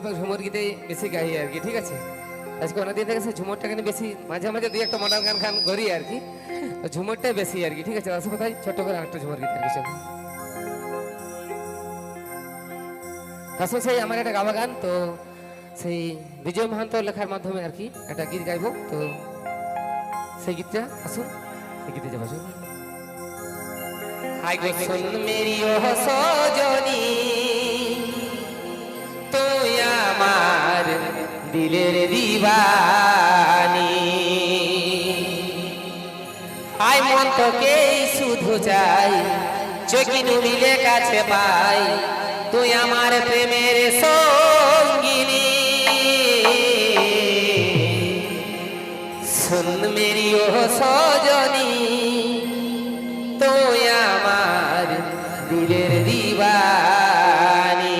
বেশিরভাগ ঝুমুর গীতে বেশি গাই আর কি, ঠিক আছে। আজকে অনেকদিন থেকে সেই ঝুমুরটা কিন্তু বেশি, মাঝে মাঝে দুই একটা মডার্ন গান গান করি আর কি, ঝুমুরটাই বেশি আর কি, ঠিক আছে। আসো কোথায় ছোট্ট করে আরেকটা ঝুমুর গীত আর কি। আসলে সেই আমার একটা গাওয়া গান, তো সেই বিজয় মহান্ত লেখার মাধ্যমে আর কি একটা গীত গাইবো, তো সেই গীতটা আসুন, সেই গীতে যাবো। হাই গো শুন মেরি ও সজনী, তুই আমার দিলের দিবানি, আই মন তোকে শুধু চাই, চোখি নুমিলে কাছে পাই, তুই আমার প্রেমের সঙ্গিনী। শুন মেরি ও সজনী, তুই আমার দিলের দিবানি।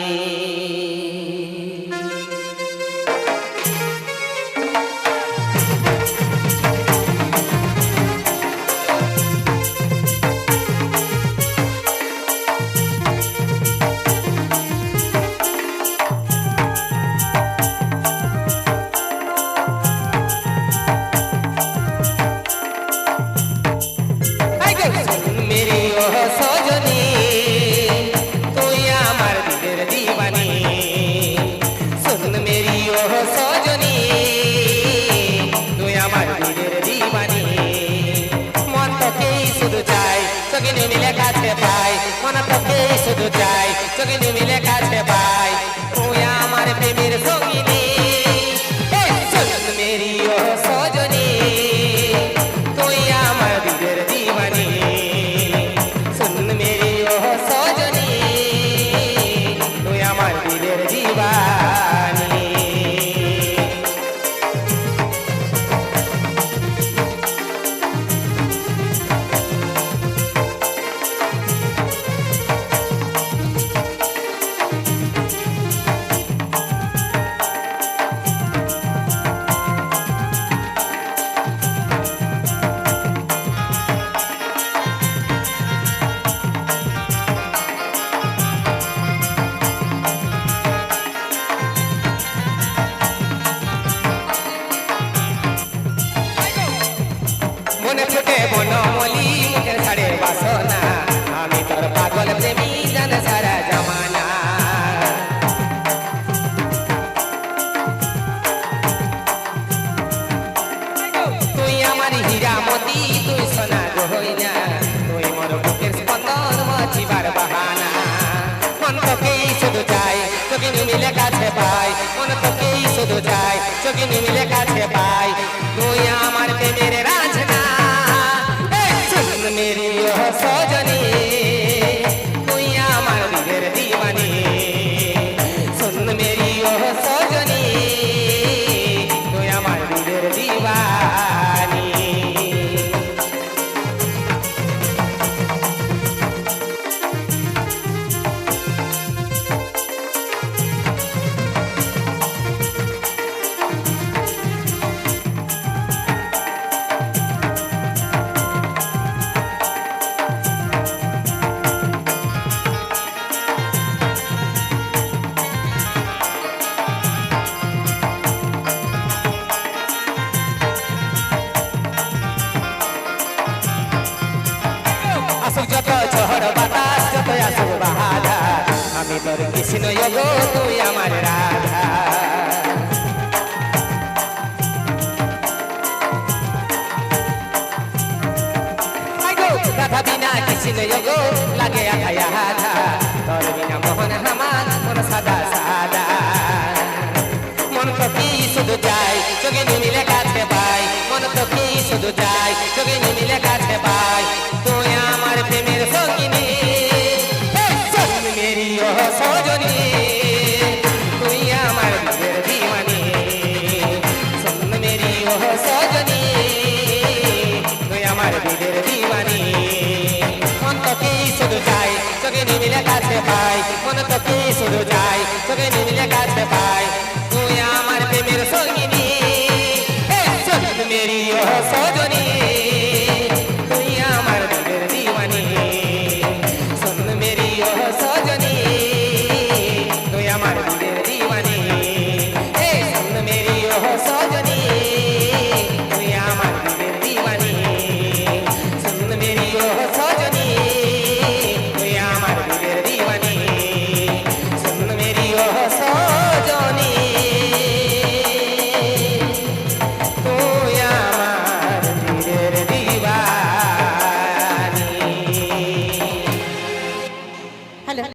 মিলে কাছে পাই, মন তোকে শুধু চাই, চোখে মিলে কাছে পাই, তুই আমার প্রেমের সঙ্গিনী। শুন মেরি ও সজনী, তুই আমার দিলের দিবানি। শুন মেরি ও সজনী, তুই আমার দিলের দিবানি। মনে ফুটে বনমলি, মুখের ছাড়ে বাসনা, আমি তোর পাগল প্রেমী, জানে সারা জামানা। তুই আমার হীরামতি, তুই সোনা গহনা, তুই মোর বুকের স্পন্দন, মচিবার বাহানা। মন তোকেই শুধু চাই, চোখে মিলে কাছে পাই, মন তোকেই শুধু চাই, চোখে মিলে কাছে পাই, তুই আমার প্রেমের রাজনা। মেরি ও সজনী, তুই আমার দিলের দিবানি। শুন মেরি ও সজনী, তুই আমার দিলের দিবানি। আসুক যত ঝড় বাতাস, যত আসুক বাহাদা, আমি তোর কৃষ্ণ গো, তুই আমার রাধা। রাধা বিনা কৃষ্ণ গো লাগে আধা আধা, তোর বিনা মোহন আমার মন সাদা সাদা। মন তো কি শুধু চাই, চোখে মিলে কাছে পাই, মন তো কি শুধু চাই, চোখে মিলে কাছে পাই, তুই আমার প্রেমের সঙ্গিনী। শুন মেরি ও সজনী, তুই আমার দিলের দিবানি। শুন মেরি ও সজনী, তুই আমার দিলের দিবানি। মন তো কি শুধু চাই, চোখে মিলে কাছে পাই, মন তো কি শুধু চাই, চোখে মিলে কাছে পাই, তুই আমার প্রেমের সঙ্গিনী।